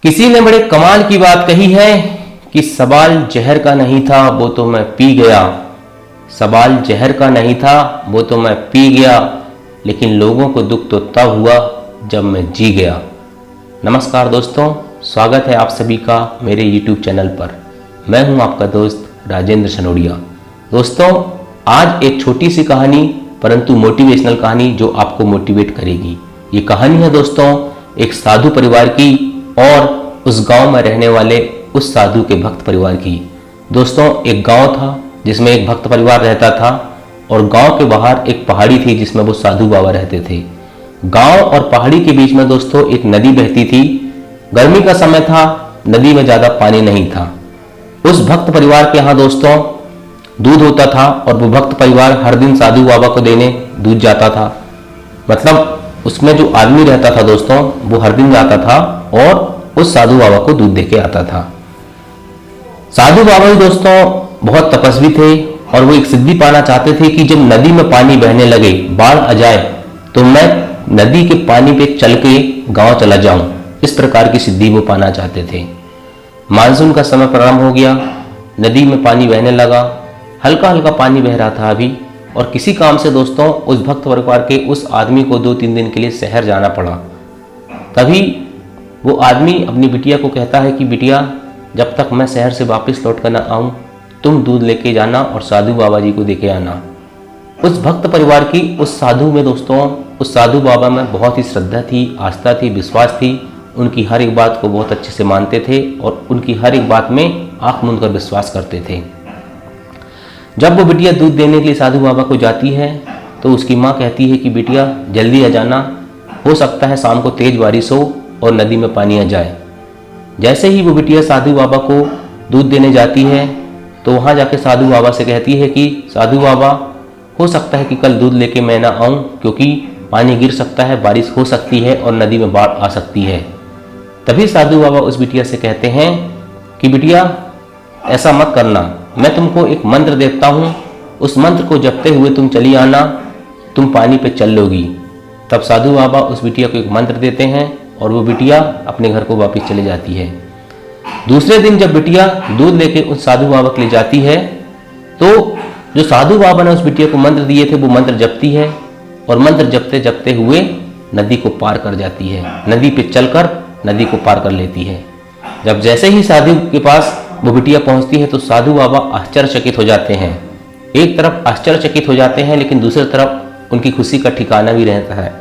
किसी ने बड़े कमाल की बात कही है कि सवाल जहर का नहीं था वो तो मैं पी गया। सवाल जहर का नहीं था वो तो मैं पी गया, लेकिन लोगों को दुख तो तब हुआ जब मैं जी गया। नमस्कार दोस्तों, स्वागत है आप सभी का मेरे YouTube चैनल पर। मैं हूं आपका दोस्त राजेंद्र सनोडिया। दोस्तों, आज एक छोटी सी कहानी परंतु मोटिवेशनल कहानी जो आपको मोटिवेट करेगी। ये कहानी है दोस्तों एक साधु परिवार की और उस गांव में रहने वाले उस साधु के भक्त परिवार की। दोस्तों, एक गांव था जिसमें एक भक्त परिवार रहता था और गांव के बाहर एक पहाड़ी थी जिसमें वो साधु बाबा रहते थे। गांव और पहाड़ी के बीच में दोस्तों एक नदी बहती थी। गर्मी का समय था, नदी में ज़्यादा पानी नहीं था। उस भक्त परिवार के यहाँ दोस्तों दूध होता था और वो भक्त परिवार हर दिन साधु बाबा को देने दूध जाता था। मतलब उसमें जो आदमी रहता था दोस्तों वो हर दिन जाता था और उस साधु बाबा को दूध देके आता था। साधु बाबा भी दोस्तों बहुत तपस्वी थे और वो एक सिद्धि पाना चाहते थे कि जब नदी में पानी बहने लगे, बाढ़ आ जाए, तो मैं नदी के पानी पे चल के गांव चला जाऊं। इस प्रकार की सिद्धि वो पाना चाहते थे। मानसून का समय प्रारंभ हो गया, नदी में पानी बहने लगा, हल्का हल्का पानी बह रहा था अभी। और किसी काम से दोस्तों उस भक्त परिवार के उस आदमी को 2-3 दिन के लिए शहर जाना पड़ा। तभी वो आदमी अपनी बिटिया को कहता है कि बिटिया, जब तक मैं शहर से वापस लौट कर ना आऊँ, तुम दूध लेके जाना और साधु बाबा जी को देके आना। उस भक्त परिवार की उस साधु में दोस्तों, उस साधु बाबा में बहुत ही श्रद्धा थी, आस्था थी, विश्वास थी। उनकी हर एक बात को बहुत अच्छे से मानते थे और उनकी हर एक बात में आंख मूंद कर विश्वास करते थे। जब वो बिटिया दूध देने के लिए साधु बाबा को जाती है तो उसकी माँ कहती है कि बिटिया जल्दी आ जाना, हो सकता है शाम को तेज बारिश हो और नदी में पानी आ जाए। जैसे ही वो बिटिया साधु बाबा को दूध देने जाती है तो वहाँ जाके साधु बाबा से कहती है कि साधु बाबा, हो सकता है कि कल दूध लेके मैं ना आऊँ क्योंकि पानी गिर सकता है, बारिश हो सकती है और नदी में बाढ़ आ सकती है। तभी साधु बाबा उस बिटिया से कहते हैं कि बिटिया ऐसा मत करना, मैं तुमको एक मंत्र देता हूँ, उस मंत्र को जपते हुए तुम चली आना, तुम पानी पे चल लोगी। तब साधु बाबा उस बिटिया को एक मंत्र देते हैं और वो बिटिया अपने घर को वापस चली जाती है। दूसरे दिन जब बिटिया दूध लेके उस साधु बाबा के लिए जाती है तो जो साधु बाबा ने उस बिटिया को मंत्र दिए थे वो मंत्र जपती है और मंत्र जपते जपते हुए नदी को पार कर जाती है। नदी पे चलकर नदी को पार कर लेती है। जब जैसे ही साधु के पास वो बिटिया पहुंचती है तो साधु बाबा आश्चर्यचकित हो जाते हैं। एक तरफ आश्चर्यचकित हो जाते हैं लेकिन दूसरी तरफ उनकी खुशी का ठिकाना भी रहता है।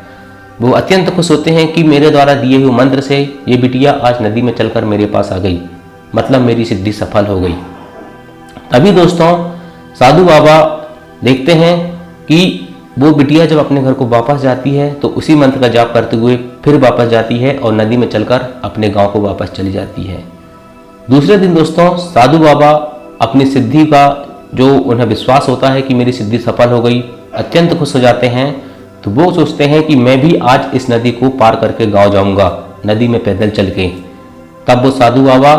वो अत्यंत खुश होते हैं कि मेरे द्वारा दिए हुए मंत्र से ये बिटिया आज नदी में चलकर मेरे पास आ गई, मतलब मेरी सिद्धि सफल हो गई। तभी दोस्तों साधु बाबा देखते हैं कि वो बिटिया जब अपने घर को वापस जाती है तो उसी मंत्र का जाप करते हुए फिर वापस जाती है और नदी में चलकर अपने गाँव को वापस चली जाती है। दूसरे दिन दोस्तों साधु बाबा अपनी सिद्धि का जो उन्हें विश्वास होता है कि मेरी सिद्धि सफल हो गई, अत्यंत खुश हो जाते हैं। तो वो सोचते हैं कि मैं भी आज इस नदी को पार करके गांव जाऊंगा, नदी में पैदल चल के। तब वो साधु बाबा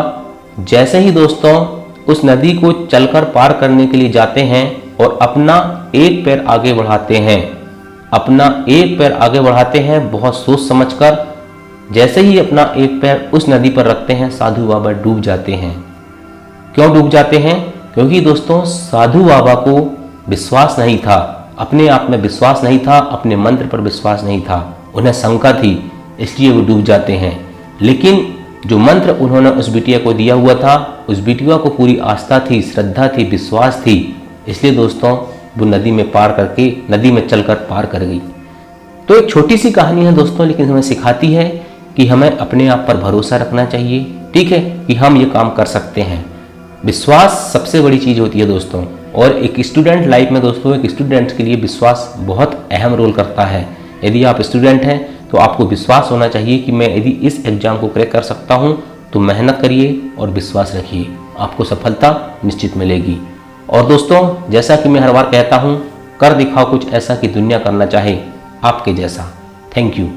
जैसे ही दोस्तों उस नदी को चलकर पार करने के लिए जाते हैं और अपना एक पैर आगे बढ़ाते हैं, बहुत सोच समझकर। जैसे ही अपना एक पैर उस नदी पर रखते हैं साधु बाबा डूब जाते हैं। क्यों डूब जाते हैं? क्योंकि दोस्तों साधु बाबा को विश्वास नहीं था, अपने आप में विश्वास नहीं था, अपने मंत्र पर विश्वास नहीं था, उन्हें शंका थी, इसलिए वो डूब जाते हैं। लेकिन जो मंत्र उन्होंने उस बिटिया को दिया हुआ था, उस बिटिया को पूरी आस्था थी, श्रद्धा थी, विश्वास थी, इसलिए दोस्तों वो नदी में नदी में चलकर पार कर गई। तो एक छोटी सी कहानी है दोस्तों, लेकिन हमें सिखाती है कि हमें अपने आप पर भरोसा रखना चाहिए, ठीक है, कि हम ये काम कर सकते हैं। विश्वास सबसे बड़ी चीज़ होती है दोस्तों। और एक स्टूडेंट लाइफ में दोस्तों, एक स्टूडेंट के लिए विश्वास बहुत अहम रोल करता है। यदि आप स्टूडेंट हैं तो आपको विश्वास होना चाहिए कि मैं यदि इस एग्ज़ाम को क्रैक कर सकता हूँ, तो मेहनत करिए और विश्वास रखिए, आपको सफलता निश्चित मिलेगी। और दोस्तों जैसा कि मैं हर बार कहता हूँ, कर दिखाओ कुछ ऐसा कि दुनिया करना चाहे आपके जैसा। Thank you.